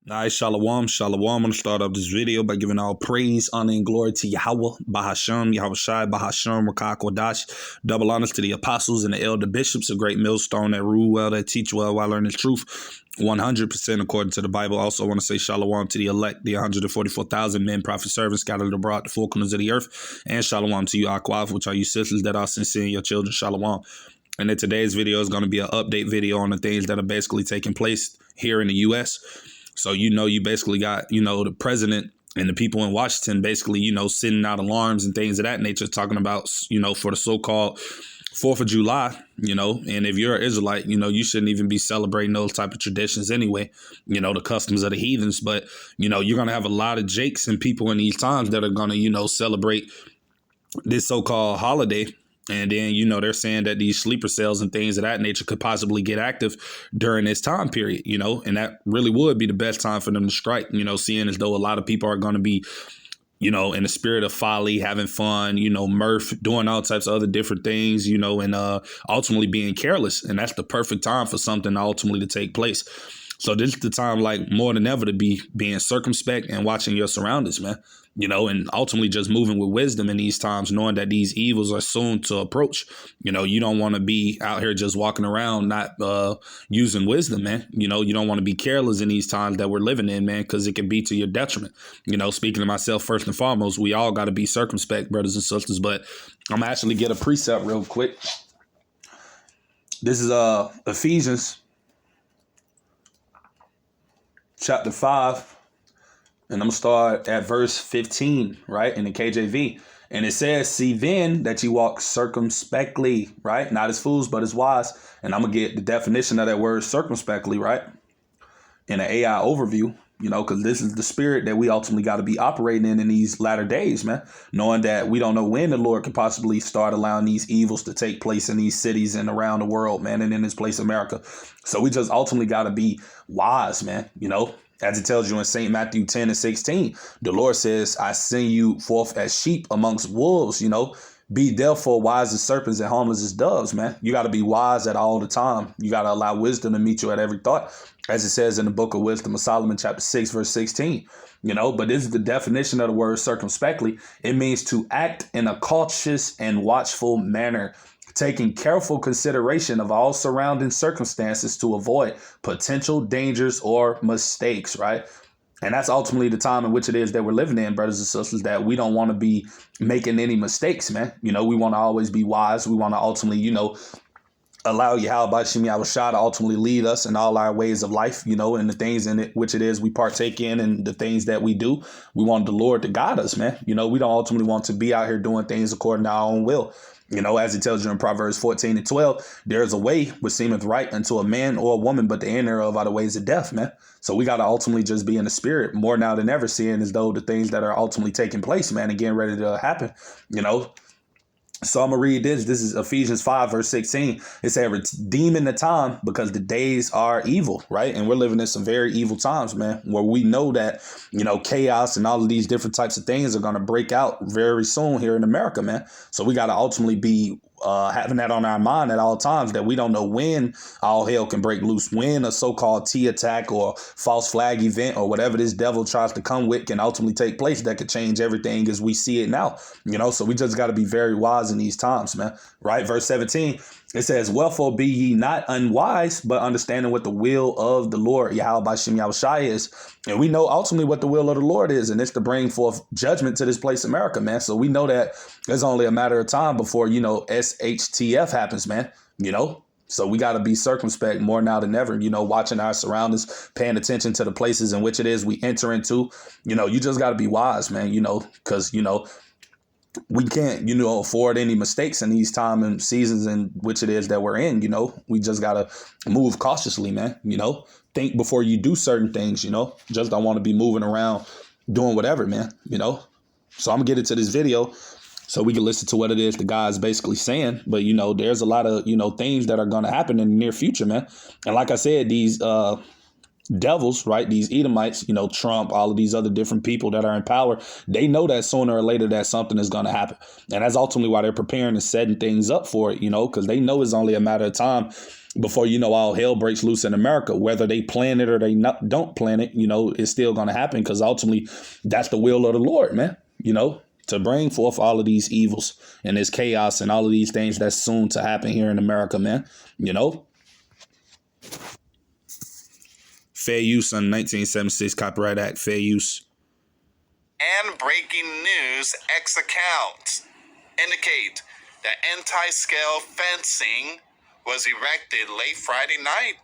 All right, shalom, shalom. I'm going to start off this video by giving all praise, honor, and glory to Yahweh, Bahasham, Yahweh Shai, Bahasham, Rakah Kodash. Double honors to the apostles and the elder bishops, a great millstone that rule well, that teach well while learning truth, 100% according to the Bible. Also want to say shalom to the elect, the 144,000 men, prophet servants scattered abroad, the four corners of the earth, and shalom to you, Aquaf, which are you sisters that are sincere, your children, shalom. And then today's video is going to be an update video on the things that are basically taking place here in the U.S., so, you basically got, the president and the people in Washington basically, sending out alarms and things of that nature, talking about, for the so-called 4th of July, and if you're an Israelite, you shouldn't even be celebrating those type of traditions anyway, the customs of the heathens. But, you're going to have a lot of jakes and people in these times that are going to, celebrate this so-called holiday. And then, they're saying that these sleeper cells and things of that nature could possibly get active during this time period, and that really would be the best time for them to strike, seeing as though a lot of people are going to be, in the spirit of folly, having fun, mirth, doing all types of other different things, and ultimately being careless. And that's the perfect time for something ultimately to take place. So this is the time, like more than ever, to be being circumspect and watching your surroundings, man, and ultimately just moving with wisdom in these times, knowing that these evils are soon to approach. You don't want to be out here just walking around, not using wisdom, man. You don't want to be careless in these times that we're living in, man, because it can be to your detriment. Speaking to myself, first and foremost, we all got to be circumspect, brothers and sisters. But I'm going to actually get a precept real quick. This is Ephesians chapter 5, and I'm going to start at verse 15, right, in the KJV. And it says, see then that you walk circumspectly, right, not as fools, but as wise. And I'm going to get the definition of that word circumspectly, right, in an AI overview, because this is the spirit that we ultimately got to be operating in these latter days, man, knowing that we don't know when the Lord could possibly start allowing these evils to take place in these cities and around the world, man, and in this place, America. So we just ultimately got to be wise, man, as it tells you in St. Matthew 10 and 16, the Lord says, I send you forth as sheep amongst wolves, be therefore wise as serpents and harmless as doves, man. You got to be wise at all the time. You got to allow wisdom to meet you at every thought, as it says in the book of Wisdom of Solomon, chapter 6, verse 16, but this is the definition of the word circumspectly. It means to act in a cautious and watchful manner, taking careful consideration of all surrounding circumstances to avoid potential dangers or mistakes, right? And that's ultimately the time in which it is that we're living in, brothers and sisters, that we don't want to be making any mistakes, man. We want to always be wise. We want to ultimately, allow Yahweh Shai to ultimately lead us in all our ways of life, and the things in it, which it is we partake in and the things that we do. We want the Lord to guide us, man. We don't ultimately want to be out here doing things according to our own will. As it tells you in Proverbs 14 and 12, there is a way which seemeth right unto a man or a woman, but the end thereof are the ways of death, man. So we got to ultimately just be in the spirit more now than ever, seeing as though the things that are ultimately taking place, man, and getting ready to happen, So I'm going to read this. This is Ephesians 5, verse 16. It said, redeeming the time because the days are evil, right? And we're living in some very evil times, man, where we know that, chaos and all of these different types of things are going to break out very soon here in America, man. So we got to ultimately be having that on our mind at all times, that we don't know when all hell can break loose, when a so-called T attack or false flag event or whatever this devil tries to come with can ultimately take place that could change everything as we see it now, so we just got to be very wise in these times, man. Right. Verse 17, it says, wherefore be ye not unwise, but understanding what the will of the Lord, Yahweh Bashim Yahweh Shai is. And we know ultimately what the will of the Lord is, and it's to bring forth judgment to this place, America, man. So we know that it's only a matter of time before, SHTF happens, man, So we got to be circumspect more now than ever, watching our surroundings, paying attention to the places in which it is we enter into. You just got to be wise, man, because, we can't, afford any mistakes in these time and seasons in which it is that we're in. We just got to move cautiously, man. Think before you do certain things, just don't want to be moving around doing whatever, man, So I'm going to get into this video so we can listen to what it is the guy's basically saying. But, there's a lot of, things that are going to happen in the near future, man. And like I said, these devils, right? These Edomites, Trump, all of these other different people that are in power, they know that sooner or later that something is going to happen. And that's ultimately why they're preparing and setting things up for it, because they know it's only a matter of time before, all hell breaks loose in America. Whether they plan it or they don't plan it, it's still going to happen, because ultimately that's the will of the Lord, man, to bring forth all of these evils and this chaos and all of these things that's soon to happen here in America, man, Fair use on 1976 Copyright Act, fair use. And breaking news, X accounts indicate that anti-scale fencing was erected late Friday night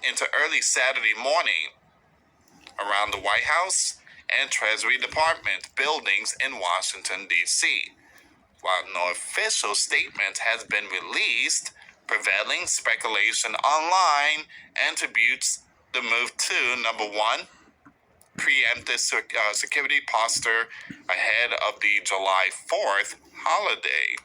into early Saturday morning around the White House and Treasury Department buildings in Washington, D.C. While no official statement has been released, prevailing speculation online attributes the move to, number one, preemptive security posture ahead of the July 4th holiday.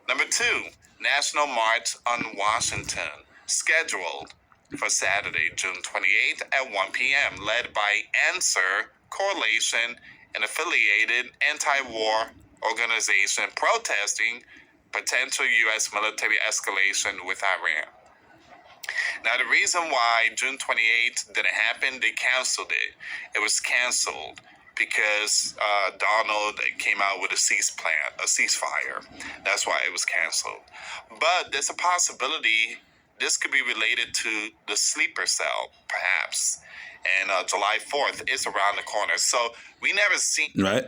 Number two, National March on Washington, scheduled for Saturday, June 28th at 1 p.m., led by Answer Coalition, an affiliated anti-war organization protesting potential U.S. military escalation with Iran. Now, the reason why June 28th didn't happen, they canceled it. It was canceled because Donald came out with a ceasefire. That's why it was canceled. But there's a possibility this could be related to the sleeper cell, perhaps. And July 4th is around the corner. So we never seen... Right.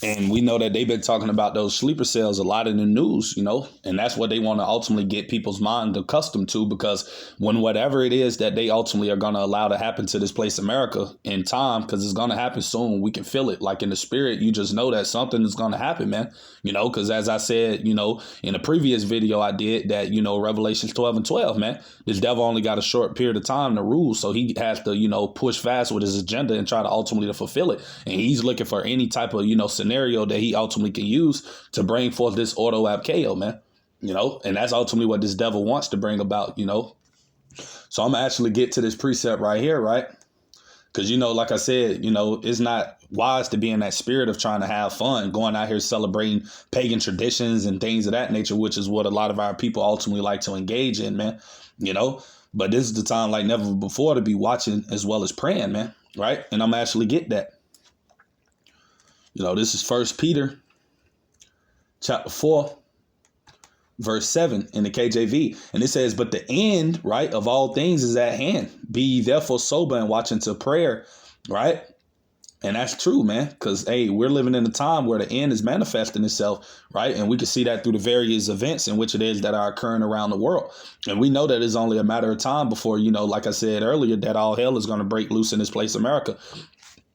And we know that they've been talking about those sleeper cells a lot in the news, and that's what they want to ultimately get people's mind accustomed to, because when whatever it is that they ultimately are going to allow to happen to this place, America, in time, because it's going to happen soon. We can feel it, like in the spirit. You just know that something is going to happen, man, because as I said, in a previous video I did that, Revelations 12:12, man, this devil only got a short period of time to rule. So he has to, push fast with his agenda and try to ultimately to fulfill it. And he's looking for any type of, scenario that he ultimately can use to bring forth this auto abkeo, man, and that's ultimately what this devil wants to bring about, So I'm gonna actually get to this precept right here, right? Because, like I said, it's not wise to be in that spirit of trying to have fun, going out here celebrating pagan traditions and things of that nature, which is what a lot of our people ultimately like to engage in, man, but this is the time like never before to be watching as well as praying, man. Right. And I'm gonna actually get that. This is 1 Peter chapter 4, verse 7 in the KJV. And it says, but the end, right, of all things is at hand. Be ye therefore sober and watch unto prayer, right? And that's true, man, because, hey, we're living in a time where the end is manifesting itself, right? And we can see that through the various events in which it is that are occurring around the world. And we know that it's only a matter of time before, like I said earlier, that all hell is going to break loose in this place, America.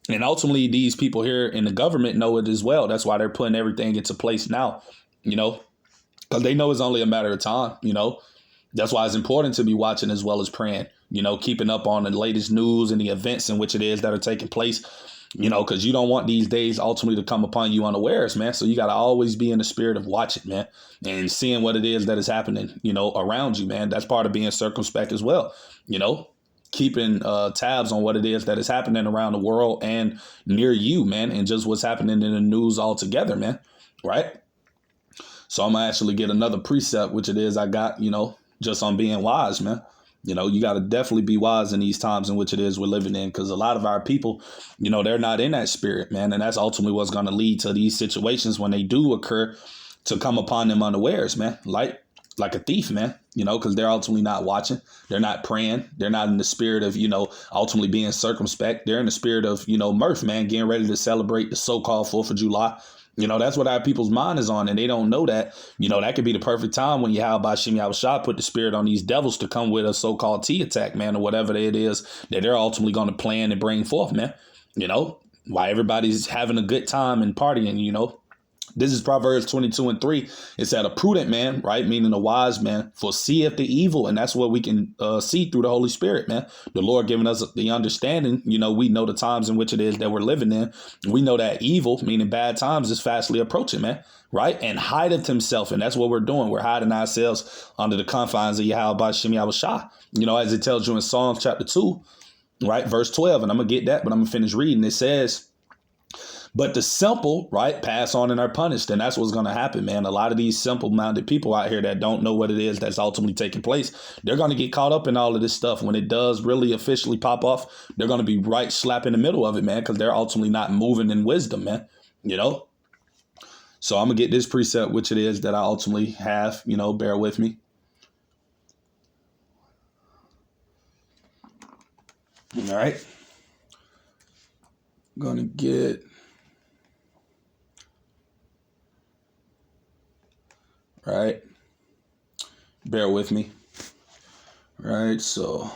And ultimately, these people here in the government know it as well. That's why they're putting everything into place now, because they know it's only a matter of time, That's why it's important to be watching as well as praying, keeping up on the latest news and the events in which it is that are taking place, because you don't want these days ultimately to come upon you unawares, man. So you got to always be in the spirit of watching, man, and seeing what it is that is happening, around you, man. That's part of being circumspect as well, keeping tabs on what it is that is happening around the world and near you, man, and just what's happening in the news altogether, man. Right. So I'm gonna actually get another precept, which it is I got, just on being wise, man. You got to definitely be wise in these times in which it is we're living in, because a lot of our people, they're not in that spirit, man. And that's ultimately what's going to lead to these situations when they do occur to come upon them unawares, man. Like a thief, man, because they're ultimately not watching. They're not praying. They're not in the spirit of, ultimately being circumspect. They're in the spirit of, mirth, man, getting ready to celebrate the so-called 4th of July. That's what our people's mind is on. And they don't know that, that could be the perfect time when Yahweh Shem Yahushua put the spirit on these devils to come with a so-called T attack, man, or whatever it is that they're ultimately going to plan and bring forth, man. While everybody's having a good time and partying, This is Proverbs 22:3. It said, a prudent man, right, meaning a wise man, foreseeth the evil. And that's what we can see through the Holy Spirit, man. The Lord giving us the understanding. You know, we know the times in which it is that we're living in. We know that evil, meaning bad times, is fastly approaching, man, right? And hideth himself. And that's what we're doing. We're hiding ourselves under the confines of Yahweh Shem Yahushua. You know, as it tells you in Psalms chapter 2, right, verse 12. And I'm going to get that, but I'm going to finish reading. It says, but the simple, right, pass on and are punished. And that's what's going to happen, man. A lot of these simple-minded people out here that don't know what it is that's ultimately taking place, they're going to get caught up in all of this stuff. When it does really officially pop off, they're going to be right slap in the middle of it, man, because they're ultimately not moving in wisdom, man, you know. So I'm going to get this precept, which it is that I ultimately have, you know, bear with me. All right. I'm going to get... right. Bear with me. Right. So.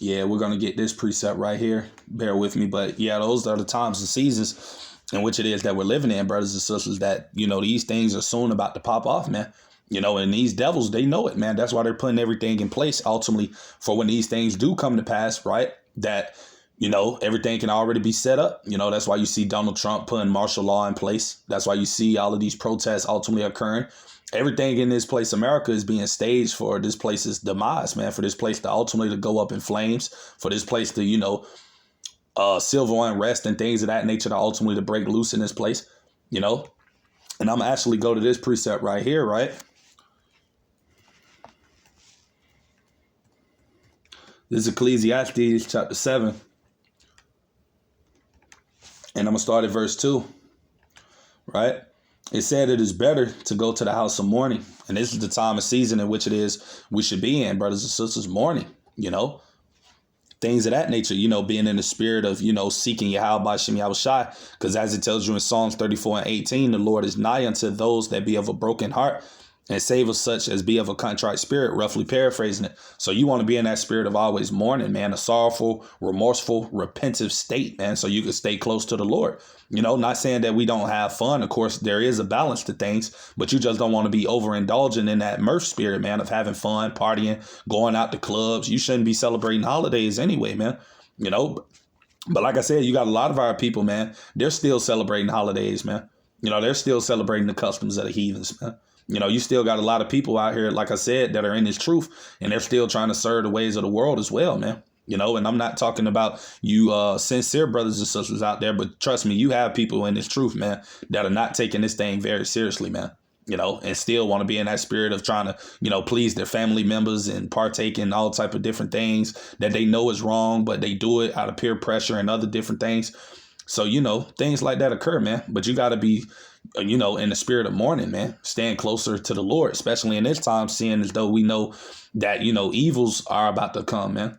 Yeah, we're going to get this precept right here. Bear with me. But yeah, those are the times and seasons in which it is that we're living in, brothers and sisters, that, you know, these things are soon about to pop off, man. You know, and these devils, they know it, man. That's why they're putting everything in place ultimately for when these things do come to pass, right? That, you know, everything can already be set up. You know, that's why you see Donald Trump putting martial law in place. That's why you see all of these protests ultimately occurring. Everything in this place, America, is being staged for this place's demise, man, for this place to ultimately to go up in flames, for this place to, you know, civil unrest and things of that nature to ultimately to break loose in this place, you know. And I'm actually go to this precept right here, right? This is Ecclesiastes chapter 7. And I'm going to start at verse 2, right? It said it is better to go to the house of mourning. And this is the time of season in which it is we should be in, brothers and sisters, mourning, you know, things of that nature, you know, being in the spirit of, you know, seeking Yahweh Shem Yahushua. Because as it tells you in Psalms 34:18, the Lord is nigh unto those that be of a broken heart, and save us such as be of a contrite spirit, roughly paraphrasing it. So you want to be in that spirit of always mourning, man, a sorrowful, remorseful, repentive state, man, so you can stay close to the Lord. You know, not saying that we don't have fun. Of course, there is a balance to things, but you just don't want to be overindulging in that mirth spirit, man, of having fun, partying, going out to clubs. You shouldn't be celebrating holidays anyway, man, you know. But like I said, you got a lot of our people, man, they're still celebrating holidays, man. You know, they're still celebrating the customs of the heathens, man. You know, you still got a lot of people out here, like I said, that are in this truth, and they're still trying to serve the ways of the world as well, man. You know, and I'm not talking about you sincere brothers and sisters out there, but trust me, you have people in this truth, man, that are not taking this thing very seriously, man. You know, and still want to be in that spirit of trying to, you know, please their family members and partake in all type of different things that they know is wrong, but they do it out of peer pressure and other different things. So, you know, things like that occur, man. But you got to be, you know, in the spirit of mourning, man, staying closer to the Lord, especially in this time, seeing as though we know that, you know, evils are about to come, man.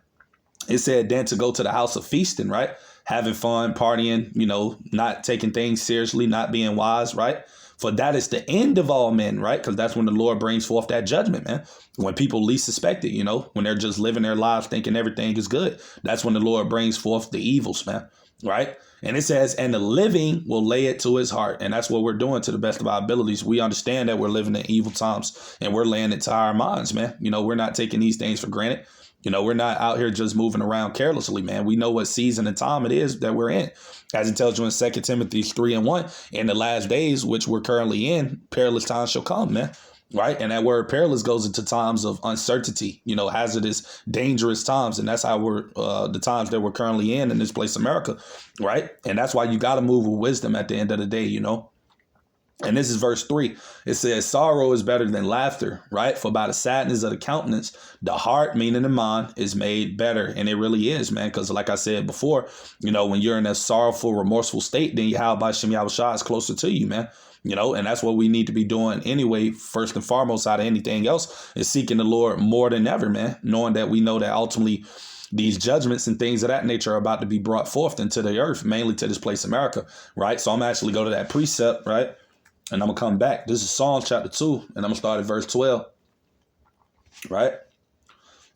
It said then to go to the house of feasting, right? Having fun, partying, you know, not taking things seriously, not being wise, right? For that is the end of all men, right? Because that's when the Lord brings forth that judgment, man. When people least suspect it, you know, when they're just living their lives thinking everything is good. That's when the Lord brings forth the evils, man, right? And it says, and the living will lay it to his heart. And that's what we're doing to the best of our abilities. We understand that we're living in evil times and we're laying it to our minds, man. You know, we're not taking these things for granted. You know, we're not out here just moving around carelessly, man. We know what season and time it is that we're in. As it tells you in 2 Timothy 3:1, in the last days, which we're currently in, perilous times shall come, man. Right. And that word perilous goes into times of uncertainty, you know, hazardous, dangerous times. And that's how we're the times that we're currently in this place, America. Right. And that's why you got to move with wisdom at the end of the day, you know. And this is verse 3. It says, sorrow is better than laughter, right? For by the sadness of the countenance, the heart, meaning the mind, is made better. And it really is, man. Because like I said before, you know, when you're in a sorrowful, remorseful state, then Yahweh Shem Yahushua is closer to you, man. You know, and that's what we need to be doing anyway. First and foremost, out of anything else, is seeking the Lord more than ever, man. Knowing that we know that ultimately these judgments and things of that nature are about to be brought forth into the earth, mainly to this place, America. Right. So I'm actually go to that precept, right? And I'm going to come back. This is Psalm chapter 2, and I'm going to start at verse 12. Right?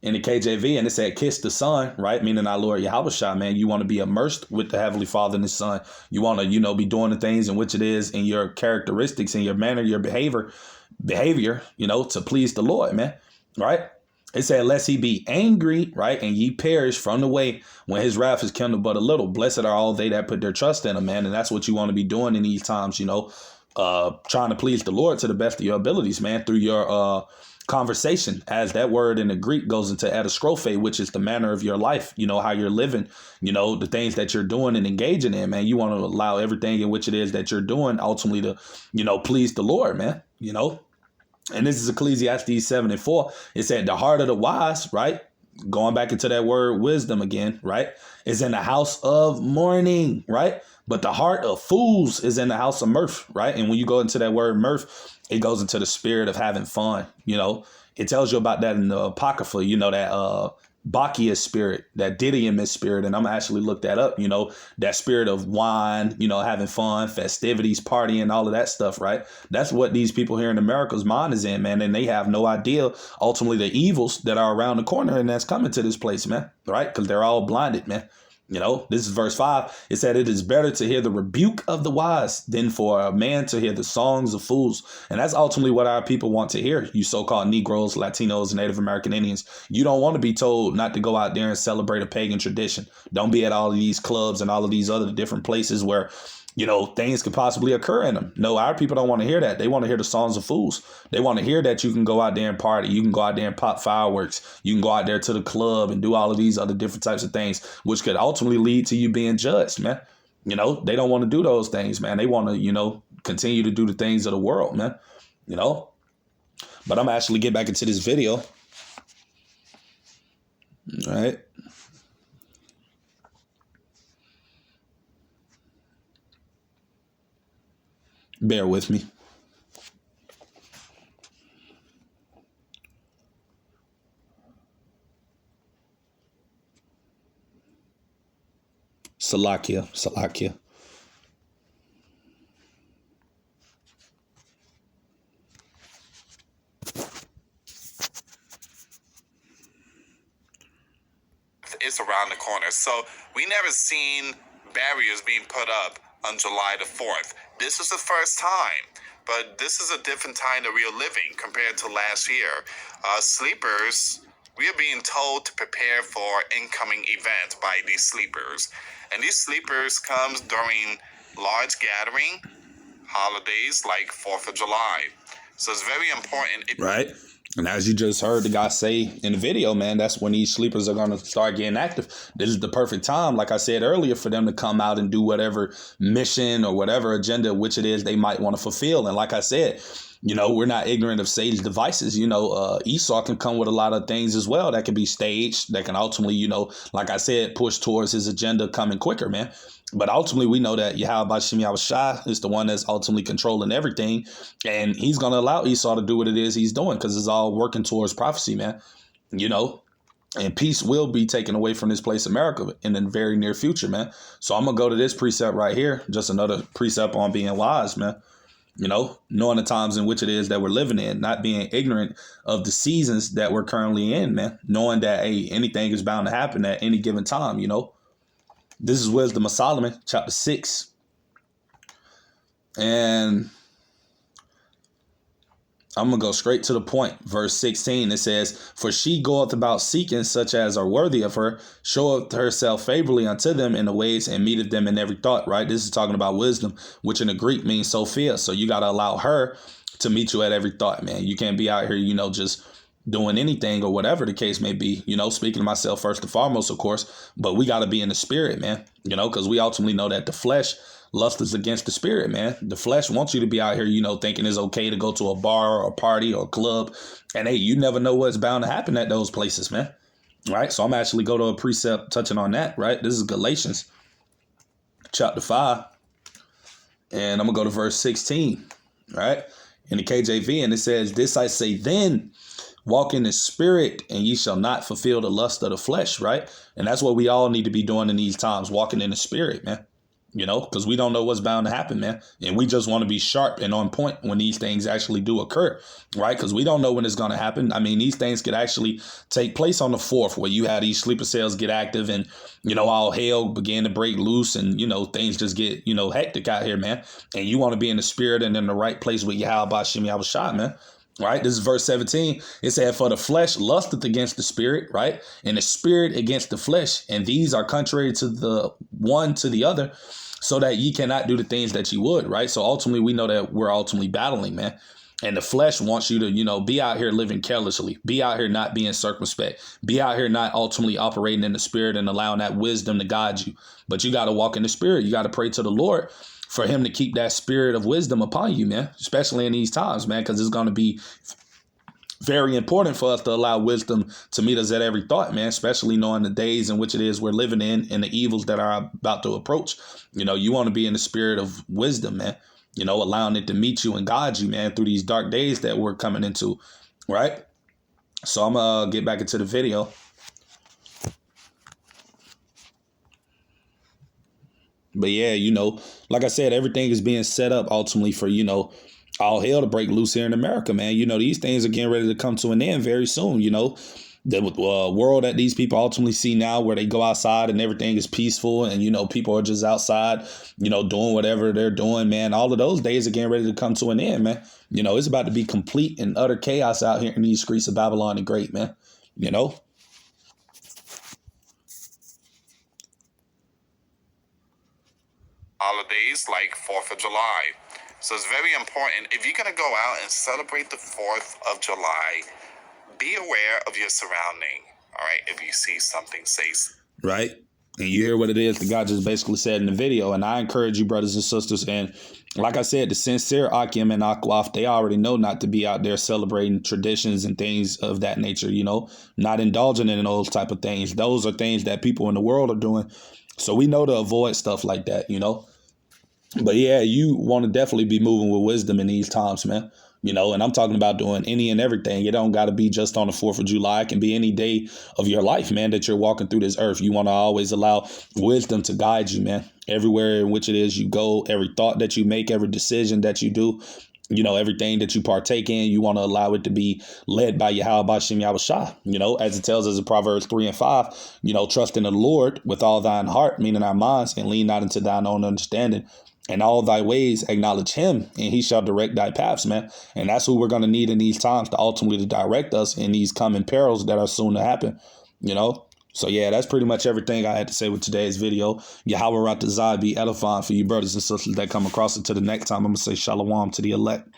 in the KJV, and it said, kiss the Son, right? Meaning our Lord Yahushua, man. You want to be immersed with the Heavenly Father and the Son. You want to, be doing the things in which it is in your characteristics, in your manner, your behavior, to please the Lord, man, right? It said, lest he be angry, right, and ye perish from the way when his wrath is kindled but a little. Blessed are all they that put their trust in him, man. And that's what you want to be doing in these times, trying to please the Lord to the best of your abilities, man, through your conversation, as that word in the Greek goes into edastrophe, which is the manner of your life, how you're living, the things that you're doing and engaging in, man. You want to allow everything in which it is that you're doing ultimately to, please the Lord, man, And this is Ecclesiastes 7:4. It said the heart of the wise, right? Going back into that word wisdom again, right? Is in the house of mourning, right? But the heart of fools is in the house of mirth, right? And when you go into that word mirth, it goes into the spirit of having fun, It tells you about that in the Apocrypha, that Bacchus spirit, that Didymus spirit. And I'm gonna actually look that up, that spirit of wine, having fun, festivities, partying, all of that stuff, right? That's what these people here in America's mind is in, man. And they have no idea ultimately the evils that are around the corner and that's coming to this place, man, right? Because they're all blinded, man. This is verse 5. It said, it is better to hear the rebuke of the wise than for a man to hear the songs of fools. And that's ultimately what our people want to hear. You so-called Negroes, Latinos, Native American Indians. You don't want to be told not to go out there and celebrate a pagan tradition. Don't be at all of these clubs and all of these other different places where, things could possibly occur in them. No, our people don't want to hear that. They want to hear the songs of fools. They want to hear that you can go out there and party. You can go out there and pop fireworks. You can go out there to the club and do all of these other different types of things, which could ultimately lead to you being judged, man. They don't want to do those things, man. They want to, continue to do the things of the world, man. But I'm actually get back into this video. All right. Bear with me. Salakia. It's around the corner. So we never seen barriers being put up on July the 4th. This is the first time, but this is a different time that we are living compared to last year. Sleepers, we are being told to prepare for incoming events by these sleepers. And these sleepers comes during large gathering, holidays like 4th of July. So it's very important. Right. And as you just heard the guy say in the video, man, that's when these sleepers are going to start getting active. This is the perfect time, like I said earlier, for them to come out and do whatever mission or whatever agenda, which it is they might want to fulfill. And like I said, we're not ignorant of Satan's devices. Esau can come with a lot of things as well that can be staged, that can ultimately, like I said, push towards his agenda coming quicker, man. But ultimately, we know that Yahweh Yahushua is the one that's ultimately controlling everything. And he's going to allow Esau to do what it is he's doing because it's all working towards prophecy, man. And peace will be taken away from this place, America, in the very near future, man. So I'm going to go to this precept right here. Just another precept on being wise, man. Knowing the times in which it is that we're living in, not being ignorant of the seasons that we're currently in, man. Knowing that, hey, anything is bound to happen at any given time, This is Wisdom of Solomon, chapter 6. And I'm going to go straight to the point. Verse 16, it says, for she goeth about seeking such as are worthy of her, showeth herself favorably unto them in the ways, and meeteth them in every thought, right? This is talking about wisdom, which in the Greek means Sophia. So you got to allow her to meet you at every thought, man. You can't be out here, just doing anything or whatever the case may be, speaking to myself first and foremost, of course, but we got to be in the spirit, man, because we ultimately know that the flesh lusts against the spirit, man. The flesh wants you to be out here, thinking it's okay to go to a bar or a party or a club. And hey, you never know what's bound to happen at those places, man. Right. So I'm actually go to a precept touching on that. Right. This is Galatians chapter 5. And I'm going to go to verse 16. Right. In the KJV. And it says, this I say then, walk in the spirit, and ye shall not fulfill the lust of the flesh. Right. And that's what we all need to be doing in these times, walking in the spirit, man. you know, because we don't know what's bound to happen, man. And we just want to be sharp and on point when these things actually do occur, right? Because we don't know when it's going to happen. I mean, these things could actually take place on the 4th, where you have these sleeper cells get active and, you know, all hell begin to break loose and, you know, things just get, you know, hectic out here, man. And you want to be in the spirit and in the right place with Yahweh Bashim Yahushua, man. Right, this is verse 17. It said, "For the flesh lusteth against the spirit, right, and the spirit against the flesh, and these are contrary to the one to the other, so that ye cannot do the things that you would." Right. So ultimately, we know that we're ultimately battling, man. And the flesh wants you to, you know, be out here living carelessly, be out here not being circumspect, be out here not ultimately operating in the spirit and allowing that wisdom to guide you. But you got to walk in the spirit. You got to pray to the Lord for him to keep that spirit of wisdom upon you, man, especially in these times, man, because it's going to be very important for us to allow wisdom to meet us at every thought, man, especially knowing the days in which it is we're living in and the evils that are about to approach. You know, you want to be in the spirit of wisdom, man, you know, allowing it to meet you and guide you, man, through these dark days that we're coming into, right? So I'm going to get back into the video. But yeah, you know, like I said, everything is being set up ultimately for, you know, all hell to break loose here in America, man. You know, these things are getting ready to come to an end very soon. You know, the world that these people ultimately see now, where they go outside and everything is peaceful and, you know, people are just outside, you know, doing whatever they're doing, man. All of those days are getting ready to come to an end, man. You know, it's about to be complete and utter chaos out here in these streets of Babylon the Great, man. You know. Holidays like 4th of July. So it's very important, if you're going to go out and celebrate the 4th of July, be aware of your surrounding, all right? If you see something, say. Right. And you hear what it is that God just basically said in the video. And I encourage you, brothers and sisters. And like I said, the sincere Akim and Akwaf, they already know not to be out there celebrating traditions and things of that nature, you know, not indulging in those type of things. Those are things that people in the world are doing. So we know to avoid stuff like that, you know. But yeah, you want to definitely be moving with wisdom in these times, man. You know, and I'm talking about doing any and everything. It don't got to be just on the 4th of July. It can be any day of your life, man, that you're walking through this earth. You want to always allow wisdom to guide you, man. Everywhere in which it is you go, every thought that you make, every decision that you do, you know, everything that you partake in, you want to allow it to be led by Yahweh Bashim Yahushua. You know, as it tells us in Proverbs 3:5, you know, trust in the Lord with all thine heart, meaning our minds, and lean not into thine own understanding. And all thy ways acknowledge him, and he shall direct thy paths, man. And that's who we're going to need in these times to ultimately direct us in these coming perils that are soon to happen, you know. So, yeah, that's pretty much everything I had to say with today's video. Yahweh Ratazai be edifying for you brothers and sisters that come across it. To the next time, I'm going to say shalom to the elect.